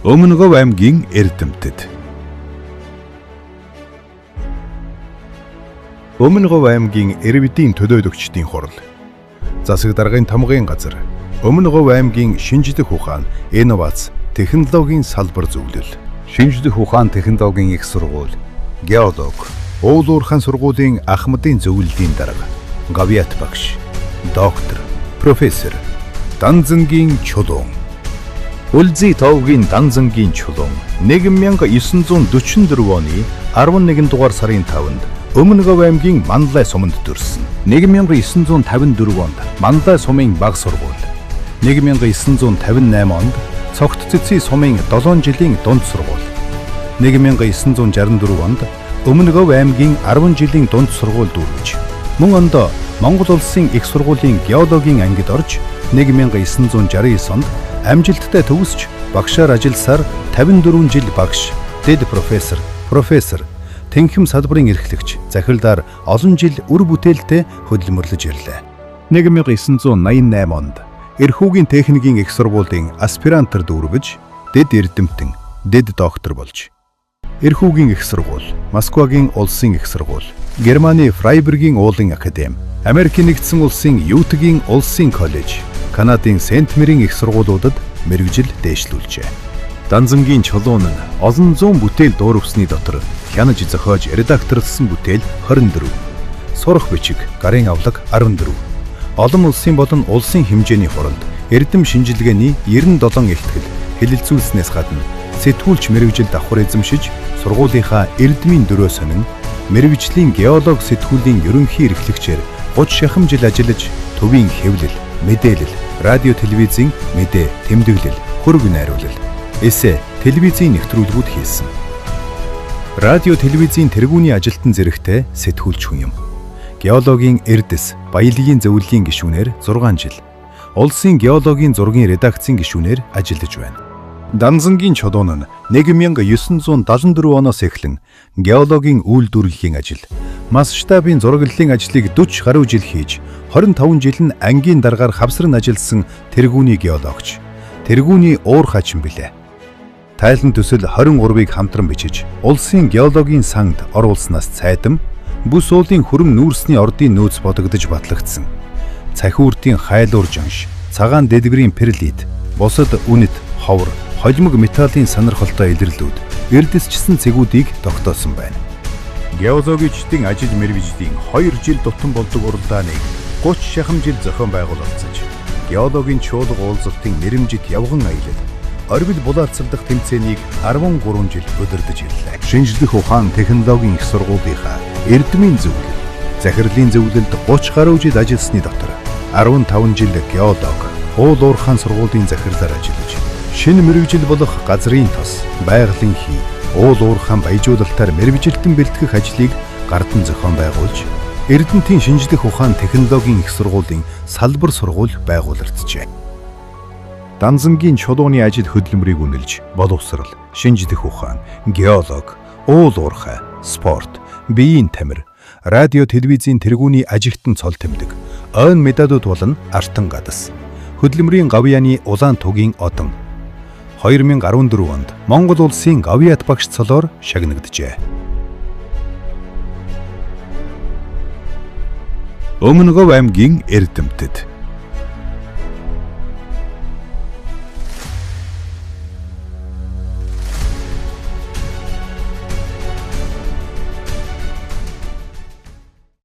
Өмнөгов аймгийн Эрдэмтэд. Өмнөгов аймгийн Эрвэдийн төлөөлөгчдийн хурал. Засаг даргын тамгын газар. Өмнөгов аймгийн шинжлэх ухаан, инновац, технологийн салбар зөвлөл. Шинжлэх ухаан технологийн их сургууль. Геолог. Уул уурхайн сургуулийн Ахмадын зөвлөлийн дарга. Гавьяат багш. Доктор. Профессор. Данзангийн чулуун. Үлзий товгийн Данзангийн чулуун 1944 оны 11 дугаар сарын 5-нд Өмнөгов аймгийн Манлай суманд төрсөн. 1954 онд Манлай сумын баг сургууль. 1958 онд Цогт цэцгийн сумын 7 жилийн дунд сургууль. 1964 онд Өмнөгов аймгийн 10 жилийн дунд сургууль дүүргэж, мөн онд Монгол улсын их сургуулийн геологийн ангид орж 1969 онд амжилттай төгсч багшаар ажилласаар 54 жил багш, дэд профессор, тэнхим салбарын эрхлэгч, захиралаар олон жил үр бүтээлтэй хөдөлмөрлөж ирлээ. 1988 онд Эрхүүгийн техникийн их сургуулийн аспирантаар дүүргэж, дэд эрдэмтэн, дэд доктор болж, Эрхүүгийн их сургууль, Москвагийн улсын их сургууль, Германы Фрайбургийн уулын академи, Америкийн нэгдсэн улсын Ютгийн улсын коллеж, Канадын Сент-Мэрийн их сургуулиудад мэргэжил дээшлүүлжээ. Данзангийн чулуун нь олон зуун бүтээл дуурвсны дотор хянаж зохиож редакторлсон бүтээл 24, сурах бичиг, гарын авлага 14, олон улсын болон улсын хэмжээний хуралд эрдэм шинжилгээний 97 ихтгэл хэлэлцүүлснээс гадна сэтгүүлч мэргэжил давхар эзэмшиж сургуулийнхаа эрдмийн дөрөө сонин мэргэжлийн геолог сэтгүүлийн ерөнхий эрхлэгчээр 30 шахам жил ажиллаж төвийн хэвлэл, мэдээлэл, радио телевизийн мэдээ, тэмдэглэл, хөрөг найруулал, эссе, телевизийн нэвтрүүлгүүд хийсэн. Радио телевизийн тэргүүний ажилтан зэрэгтэй сэтгүүлч хүн юм. Геологийн эрдэс, баялагын зөвлөлийн гишүүнээр 6 жил, улсын геологийн зургийн редакцийн гишүүнээр ажиллаж байна. Данзангийн чулуун нь 1974 оноос эхлэн геологийн үйлдвэрлэлийн ажил, масштабын зураглалын ажлыг 40 гаруй жил хийж, 25 жил нь ангийн даргаар хавсран ажилласан тэргүүний геологч, тэргүүний уур хачин билээ. Тайлан төсөл 23-ыг хамтран бичиж, улсын геологийн санд оруулснаас цайдам, бүс уулын хөрөн нүүрсний ордын нөөц бодогдож батлагдсан. Цахиуртын хайлуур жанш, цагаан дэдвэрийн перлит, бусад үнэт, ховор, холимог металлын сонирхолтой илэрлүүд, эрдэсчсэн цэгүүдийг тогтоосон байна. Геологичдын ажил мэргэжлийн 2 жил тутам болдог уралдааныг 30 шахам жил зохион байгуулагдаж, геологийн чуулга уулзалтын нэрэмжит явган аялал, оргил булаацалдах тэмцээнийг 13 жил удирдах ирлээ. Шинжлэх ухаан технологийн их сургуулийнхаа эрдмийн зөвлөл, захирлын зөвлөлд 30 гаруй жил ажилласны дотор 15 жил геолог, уул уурхайн сургуулийн захирлаар ажиллаж, шинэ мэргэжил болох газрын тос, байгалийн хий, уул уурхайн баяжуулалтаар мэргэжилтэн бэлтгэх ажлыг гардан зохион байгуулж, Эрдэмтийн шинжлэх ухаан технологийн их сургуулийн салбар сургууль байгуулагджээ. Данзангийн чулууны ажил хөдөлмөрийг үнэлж, боловсрал, шинжлэх ухаан, геолог, уул уурхай, спорт, биеийн тамир, радио телевизийн тэргүүний ажигтан цол тэмдэг, ойн медалууд болон артан гадас, хөдөлмөрийн гавьяаны улаан тугийн одон. 2014 онд Монгол улсын Гавьяат багш цолоор шагнагджээ. Өмнөгов аймгийн Эрдэмтэд.